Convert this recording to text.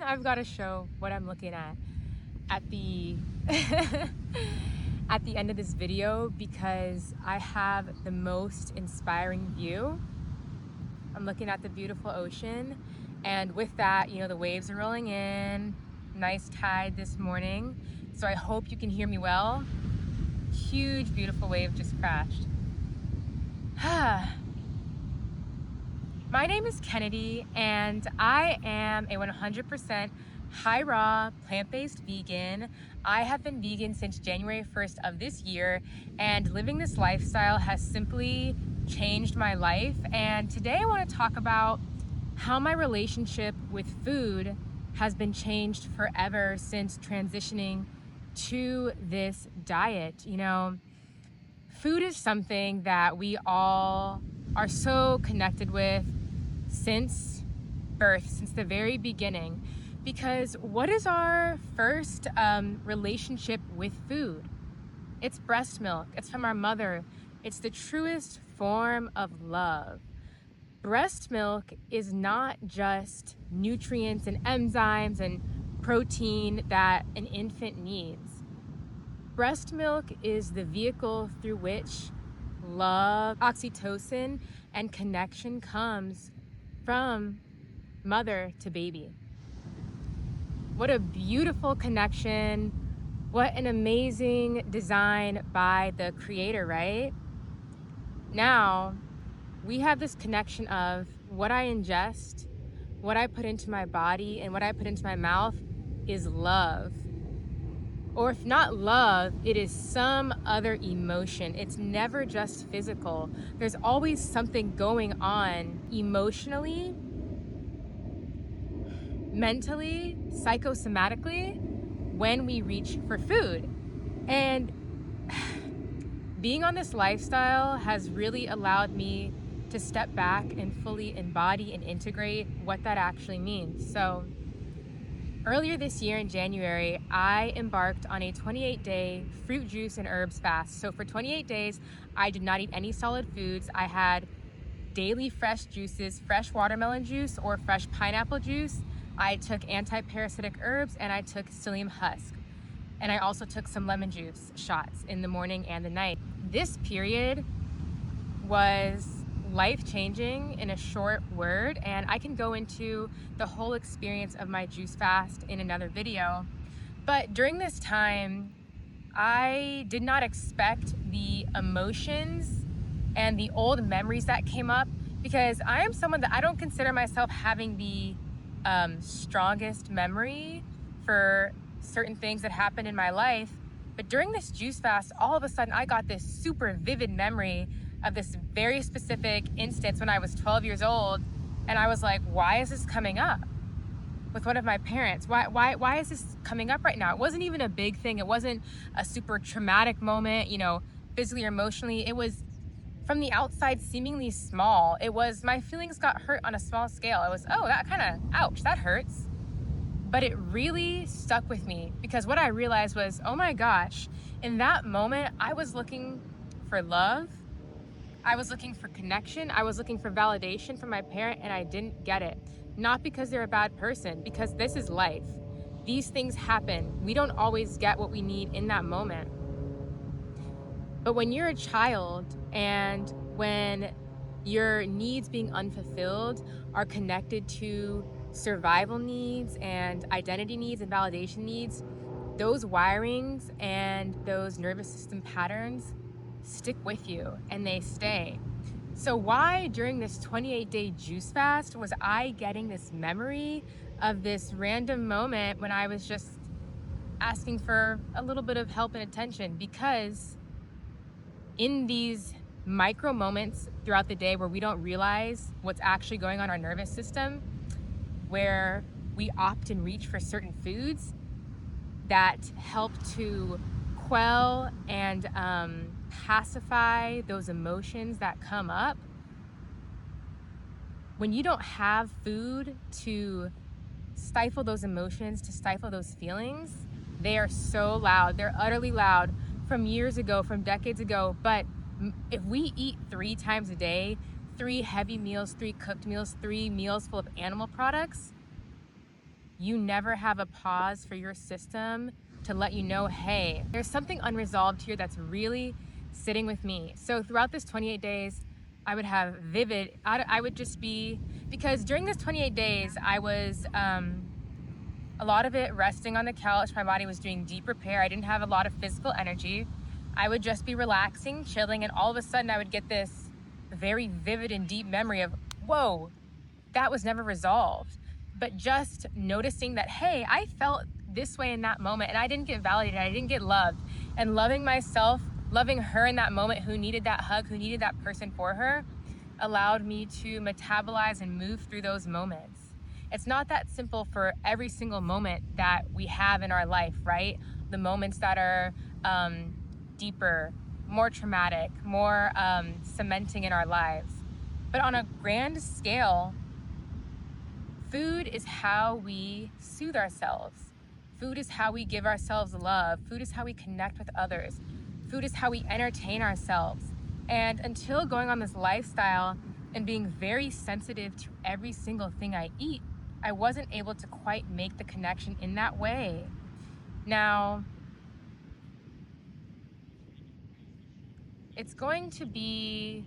I've got to show what I'm looking at the at the end of this video because I have the most inspiring view. I'm looking at the beautiful ocean, and with that, the waves are rolling in. Nice tide this morning, so I hope you can hear me well. Huge, beautiful wave just crashed. My name is Kennedy, and I am a 100% high raw, plant-based vegan. I have been vegan since January 1st of this year, and living this lifestyle has simply changed my life. And today I want to talk about how my relationship with food has been changed forever since transitioning to this diet. Food is something that we all are so connected with since birth, since the very beginning. Because what is our first relationship with food? It's breast milk. It's from our mother. It's the truest form of love. Breast milk is not just nutrients and enzymes and protein that an infant needs. Breast milk is the vehicle through which love, oxytocin, and connection comes from mother to baby. What a beautiful connection. What an amazing design by the creator, right? Now, we have this connection of what I ingest, what I put into my body, and what I put into my mouth is love. Or if not love, it is some other emotion. It's never just physical. There's always something going on emotionally, mentally, psychosomatically when we reach for food. And being on this lifestyle has really allowed me to step back and fully embody and integrate what that actually means. So earlier this year in January, I embarked on a 28-day fruit juice and herbs fast. So for 28 days, I did not eat any solid foods. I had daily fresh juices, fresh watermelon juice or fresh pineapple juice. I took anti-parasitic herbs and I took psyllium husk. And I also took some lemon juice shots in the morning and the night. This period was life-changing in a short word, and I can go into the whole experience of my juice fast in another video. But during this time, I did not expect the emotions and the old memories that came up, because I am someone that I don't consider myself having the strongest memory for certain things that happened in my life. But during this juice fast, all of a sudden I got this super vivid memory of this very specific instance when I was 12 years old. And I was like, why is this coming up with one of my parents? Why is this coming up right now? It wasn't even a big thing. It wasn't a super traumatic moment, physically or emotionally. It was from the outside seemingly small. It was, my feelings got hurt on a small scale. It was, oh, that kind of, ouch, that hurts. But it really stuck with me, because what I realized was, oh my gosh, in that moment, I was looking for love. I was looking for connection. I was looking for validation from my parent, and I didn't get it. Not because they're a bad person, because this is life. These things happen. We don't always get what we need in that moment. But when you're a child and when your needs being unfulfilled are connected to survival needs and identity needs and validation needs, those wirings and those nervous system patterns stick with you and they stay. So why during this 28-day juice fast was I getting this memory of this random moment when I was just asking for a little bit of help and attention? Because in these micro moments throughout the day where we don't realize what's actually going on in our nervous system, where we opt and reach for certain foods that help to quell and pacify those emotions that come up. When you don't have food to stifle those emotions, to stifle those feelings, they are so loud. They're utterly loud from years ago, from decades ago. But if we eat 3 times a day, 3 heavy meals, 3 cooked meals, 3 meals full of animal products, you never have a pause for your system to let you know, hey, there's something unresolved here that's really sitting with me. So throughout this 28 days, I would have I would just be, because during this 28 days, I was a lot of it resting on the couch. My body was doing deep repair. I didn't have a lot of physical energy. I would just be relaxing, chilling, and all of a sudden I would get this very vivid and deep memory of, whoa, that was never resolved. But just noticing that, hey, I felt this way in that moment and I didn't get validated, I didn't get loved. And loving myself, loving her in that moment who needed that hug, who needed that person for her, allowed me to metabolize and move through those moments. It's not that simple for every single moment that we have in our life, right? The moments that are deeper, more traumatic, more cementing in our lives. But on a grand scale, food is how we soothe ourselves. Food is how we give ourselves love. Food is how we connect with others. Food is how we entertain ourselves. And until going on this lifestyle and being very sensitive to every single thing I eat, I wasn't able to quite make the connection in that way. Now, it's going to be